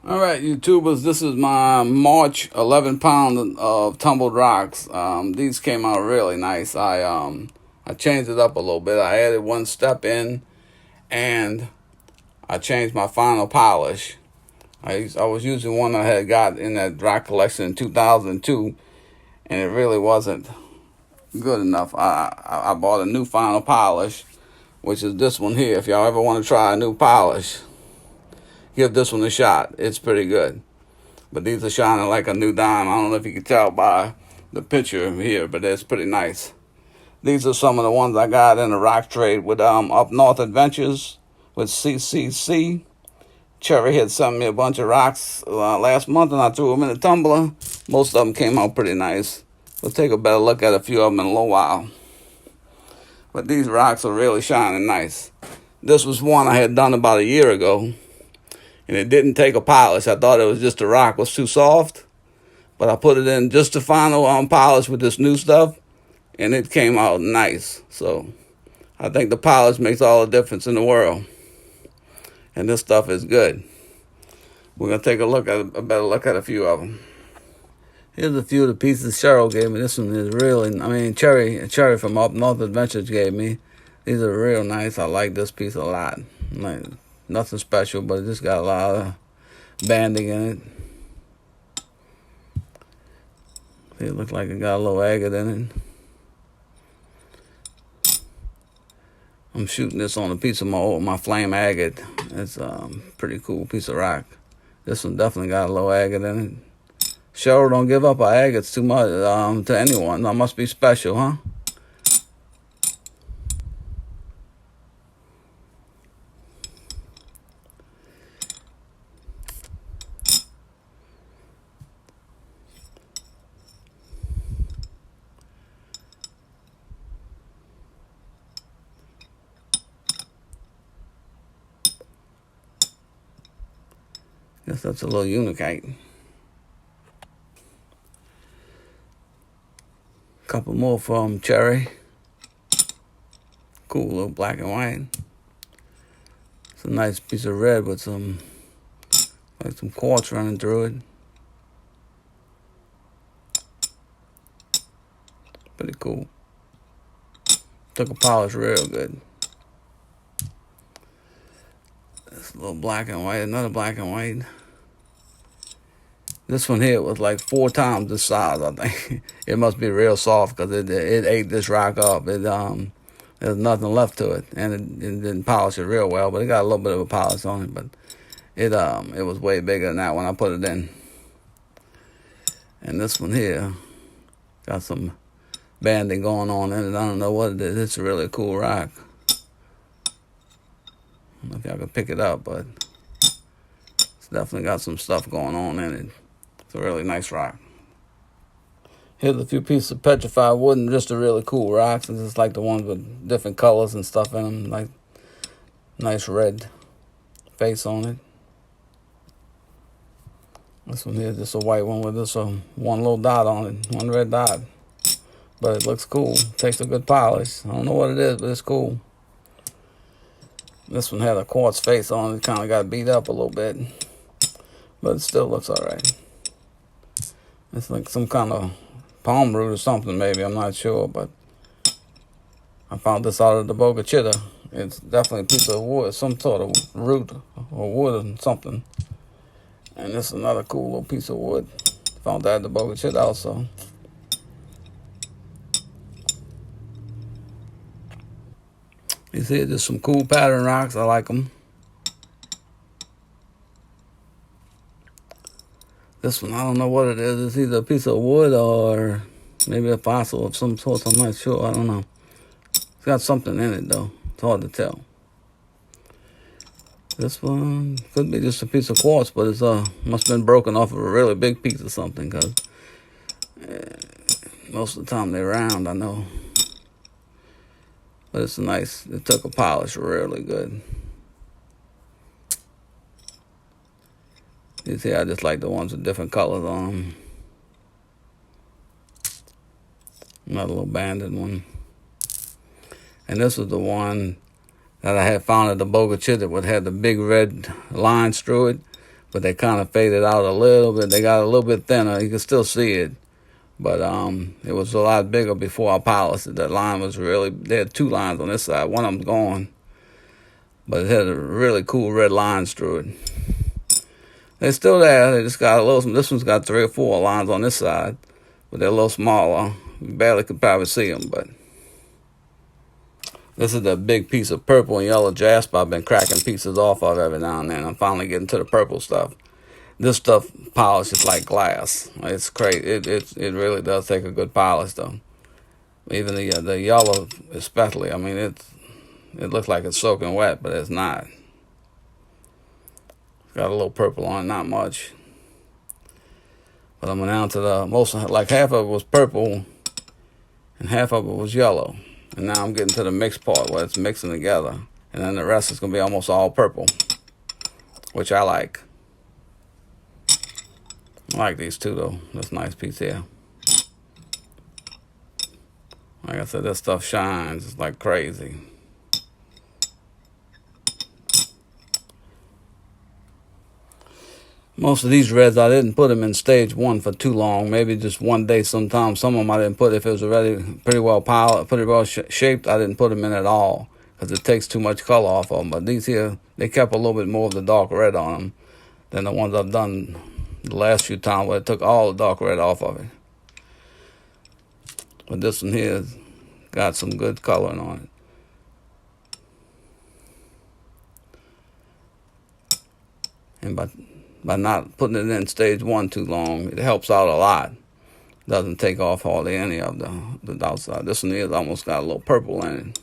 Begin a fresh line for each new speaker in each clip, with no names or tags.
All right, YouTubers, this is my March 11 pound of tumbled rocks. These came out really nice. I changed it up a little bit. I added one step in, and I changed my final polish. I was using one I had got in that rock collection in 2002, and it really wasn't good enough. I bought a new final polish, which is this one here. If y'all ever want to try a new polish, give this one a shot. It's pretty good. But these are shining like a new dime. I don't know if you can tell by the picture here, but it's pretty nice. These are some of the ones I got in the rock trade with Up North Adventures with CCC. Cherry had sent me a bunch of rocks last month, and I threw them in a tumbler. Most of them came out pretty nice. We'll take a better look at a few of them in a little while. But these rocks are really shining nice. This was one I had done about a year ago, and it didn't take a polish. I thought it was just the rock was too soft, but I put it in just the final polish with this new stuff, and it came out nice. So I think the polish makes all the difference in the world, and this stuff is good. We're gonna take a better look at a few of them. Here's a few of the pieces Cheryl gave me. This one is really, Cherry from Up North Adventures gave me. These are real nice. I like this piece a lot. Nothing special, but it just got a lot of banding in it. See, it looks like it got a little agate in it. I'm shooting this on a piece of my flame agate. It's a pretty cool piece of rock. This one definitely got a little agate in it. Cheryl, don't give up our agates too much to anyone. That must be special, huh? Guess that's a little unikite. Couple more from Cherry. Cool little black and white. It's a nice piece of red with some quartz running through it. Pretty cool. Took a polish real good. This little black and white, another black and white. This one here was like 4 times this size, I think. It must be real soft because it ate this rock up. There's nothing left to it, and it didn't polish it real well, but it got a little bit of a polish on it. But it was way bigger than that when I put it in. And this one here got some banding going on in it. I don't know what it is. It's a really cool rock. I don't know if y'all can pick it up, but it's definitely got some stuff going on in it. It's a really nice rock. Here's a few pieces of petrified wood, and just a really cool rocks. It's just like the ones with different colors and stuff in them, like nice red face on it. This one here is just a white one with just one little dot on it, one red dot. But it looks cool. Takes a good polish. I don't know what it is, but it's cool. This one had a quartz face on it. Kind of got beat up a little bit, but it still looks all right. It's like some kind of palm root or something, maybe. I'm not sure, but I found this out of the Bogachita. It's definitely a piece of wood, some sort of root or wood or something. And this is another cool little piece of wood. Found that at the Bogachita also. You see, just some cool pattern rocks. I like them. This one, I don't know what it is. It's either a piece of wood or maybe a fossil of some sort. I'm not sure. I don't know. It's got something in it, though. It's hard to tell. This one could be just a piece of quartz, but it's must have been broken off of a really big piece or something, because most of the time they're round, I know. But it's nice. It took a polish really good. You see, I just like the ones with different colors on them. Another little banded one. And this was the one that I had found at the Bogachita that had the big red lines through it. but they kind of faded out a little bit. They got a little bit thinner. You can still see it, but it was a lot bigger before I polished it. That line was really, they had 2 lines on this side. One of them's gone, but it had a really cool red lines through it. They're still there. They just got a little. This one's got 3 or 4 lines on this side, but they're a little smaller. You barely could probably see them, but this is the big piece of purple and yellow jasper I've been cracking pieces off of every now and then. I'm finally getting to the purple stuff. This stuff polishes like glass. It's crazy. It really does take a good polish though. Even the yellow especially. I mean it looks like it's soaking wet, but it's not. It's got a little purple on it, not much. But I'm down to the most, like half of it was purple and half of it was yellow. And now I'm getting to the mixed part where it's mixing together. And then the rest is going to be almost all purple, which I like. I like these two though. This nice piece here. Like I said, this stuff shines. It's like crazy. Most of these reds, I didn't put them in stage 1 for too long. Maybe just one day sometime. Some of them I didn't put. If it was already pretty well piled, pretty well shaped, I didn't put them in at all because it takes too much color off of them. But these here, they kept a little bit more of the dark red on them than the ones I've done the last few times where it took all the dark red off of it. But this one here has got some good coloring on it. And by not putting it in stage 1 too long, it helps out a lot. Doesn't take off hardly any of the outside. This one here almost got a little purple in it.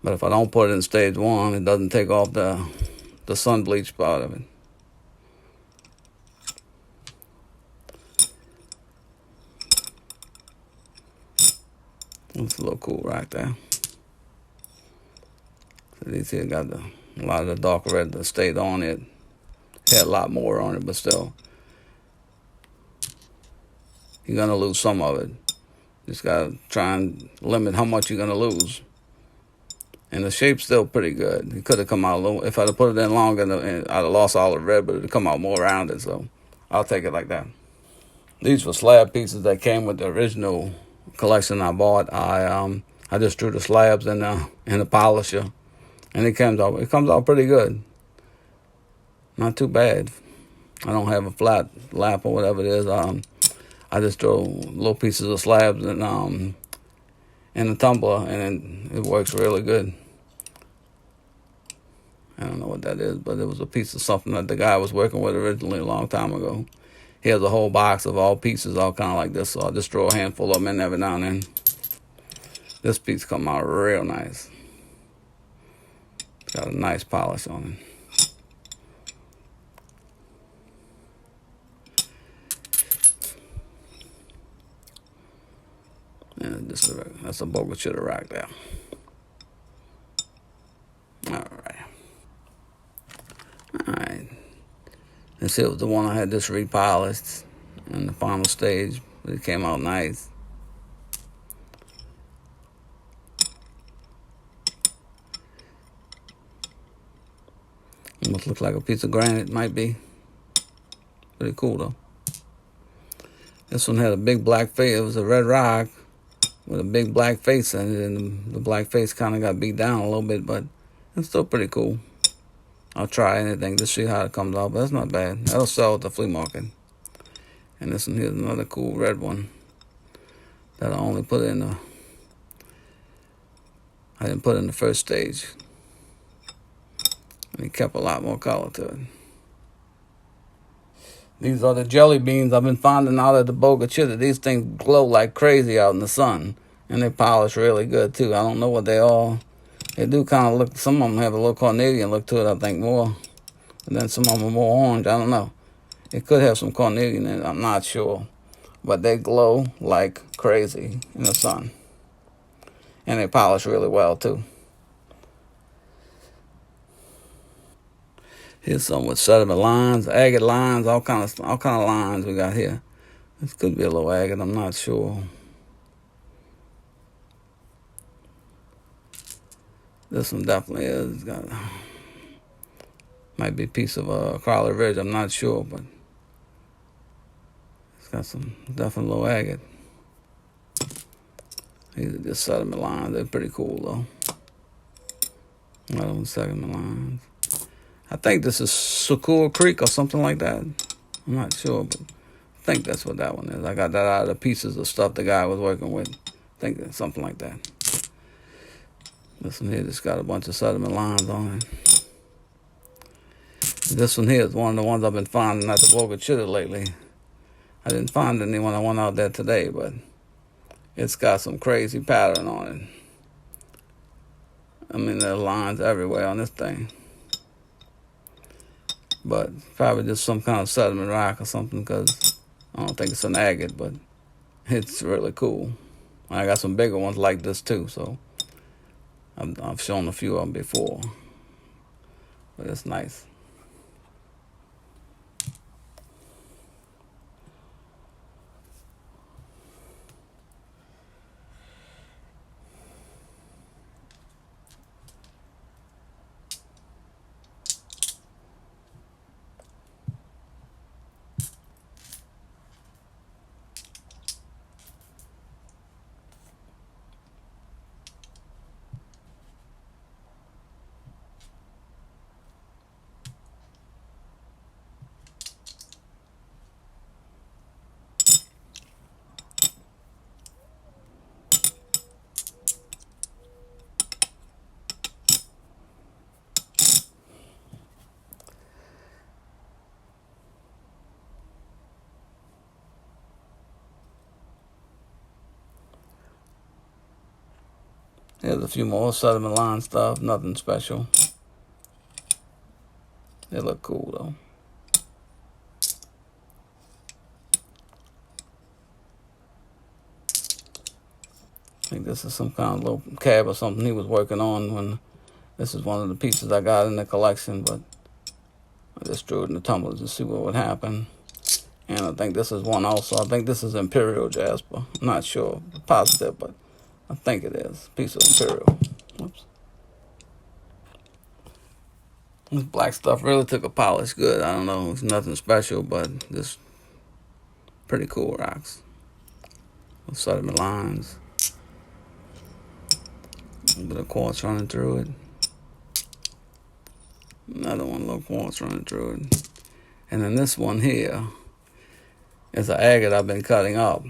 But if I don't put it in stage 1, it doesn't take off the sun bleach part of it. It's a little cool right there. So these here got a lot of the dark red that stayed on it. Had a lot more on it, but still, you're gonna lose some of it. Just gotta try and limit how much you're gonna lose. And the shape's still pretty good. It could have come out a little. If I'd have put it in longer, I'd have lost all the red, but it'd come out more rounded. So I'll take it like that. These were slab pieces that came with the original collection I bought. I just drew the slabs in the polisher, and it comes out pretty good. Not too bad. I don't have a flat lap or whatever it is. I just throw little pieces of slabs in the tumbler, and it works really good. I don't know what that is, but it was a piece of something that the guy was working with originally a long time ago. He has a whole box of all pieces, all kind of like this, so I just throw a handful of them in every now and then. This piece come out real nice. Got a nice polish on it. And that's a bogus should have racked there. Alright. This here was the one I had just repolished in the final stage, but it came out nice. Almost looks like a piece of granite, might be. Pretty cool though. This one had a big black face. It was a red rock with a big black face in it, and the black face kind of got beat down a little bit, but it's still pretty cool. I'll try anything to see how it comes out, but that's not bad. That'll sell at the flea market. And this one here's another cool red one that I only put in I didn't put in the first stage. And it kept a lot more color to it. These are the jelly beans. I've been finding out at the Boca Chica. These things glow like crazy out in the sun. And they polish really good, too. I don't know what they are. They do kind of look, some of them have a little carnelian look to it, I think, more. And then some of them are more orange. I don't know. It could have some carnelian in it. I'm not sure. But they glow like crazy in the sun. And they polish really well, too. Here's some with sediment lines, agate lines, all kind of lines we got here. This could be a little agate, I'm not sure. This one definitely is. It's got might be a piece of Crawler Ridge. I'm not sure, but it's got some definitely low agate. These are just sediment lines. They're pretty cool though. Another one sediment lines. I think this is Sakura Creek or something like that. I'm not sure, but I think that's what that one is. I got that out of the pieces of stuff the guy was working with. I think it's something like that. This one here just got a bunch of sediment lines on it. This one here is one of the ones I've been finding at the Boca Chica lately. I didn't find any when I went out there today, but it's got some crazy pattern on it. I mean, there are lines everywhere on this thing. But probably just some kind of sediment rock or something, because I don't think it's an agate, but it's really cool. I got some bigger ones like this too, so I've shown a few of them before, but it's nice. Here's a few more sediment line stuff, nothing special. They look cool though. I think this is some kind of little cab or something he was working on when this is one of the pieces I got in the collection, but I just drew it in the tumblers to see what would happen. And I think this is one also. I think this is Imperial Jasper. I'm not sure, positive, but I think it is. Piece of Imperial. Whoops. This black stuff really took a polish good. I don't know. It's nothing special, but just pretty cool rocks. With sediment lines. A little bit of quartz running through it. Another one, little quartz running through it. And then this one here is an agate I've been cutting up.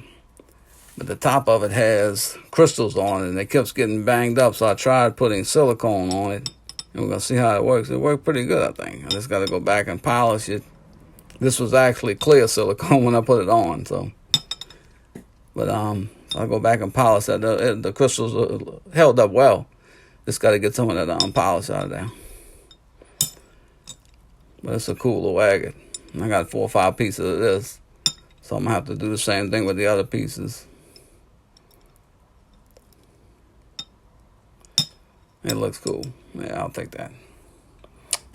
But the top of it has crystals on it, and it keeps getting banged up, so I tried putting silicone on it. And we're going to see how it works. It worked pretty good, I think. I just got to go back and polish it. This was actually clear silicone when I put it on, so. But I'll go back and polish that. The crystals held up well. Just got to get some of that polish out of there. But it's a cool little agate. I got 4 or 5 pieces of this, so I'm going to have to do the same thing with the other pieces. It looks cool. Yeah, I'll take that.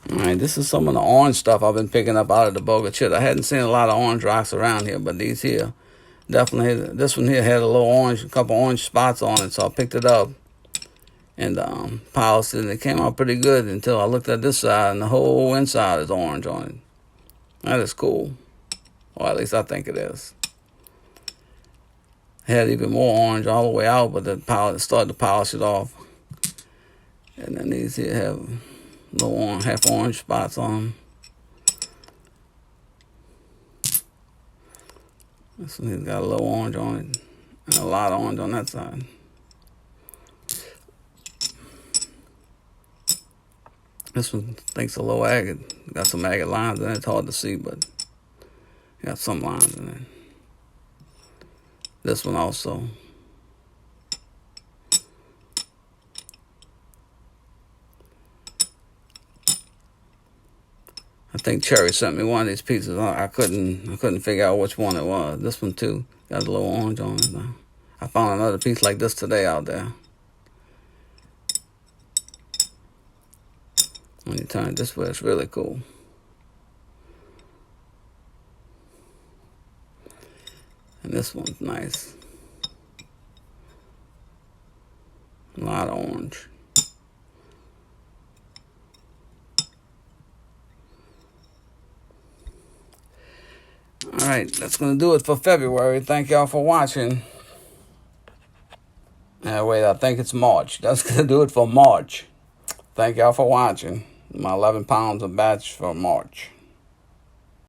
All right, this is some of the orange stuff I've been picking up out of the Boca Chica. I hadn't seen a lot of orange rocks around here, but these here, definitely, this one here had a little orange, a couple orange spots on it, so I picked it up and polished it, and it came out pretty good until I looked at this side, and the whole inside is orange on it. That is cool. Or at least I think it is. It had even more orange all the way out, but the started to polish it off. And then these here have little orange, half orange spots on them. This one here's got a little orange on it, and a lot of orange on that side. This one thinks a low agate. Got some agate lines in it. It's hard to see, but got some lines in it. This one also. I think Cherry sent me one of these pieces. I couldn't figure out which one it was. This one too got a little orange on it. I found another piece like this today out there. When you turn it this way, it's really cool. And this one's nice. A lot of orange. All right, that's going to do it for February. Thank y'all for watching. Wait, I think it's March. That's going to do it for March. Thank y'all for watching. My 11 pounds of batch for March.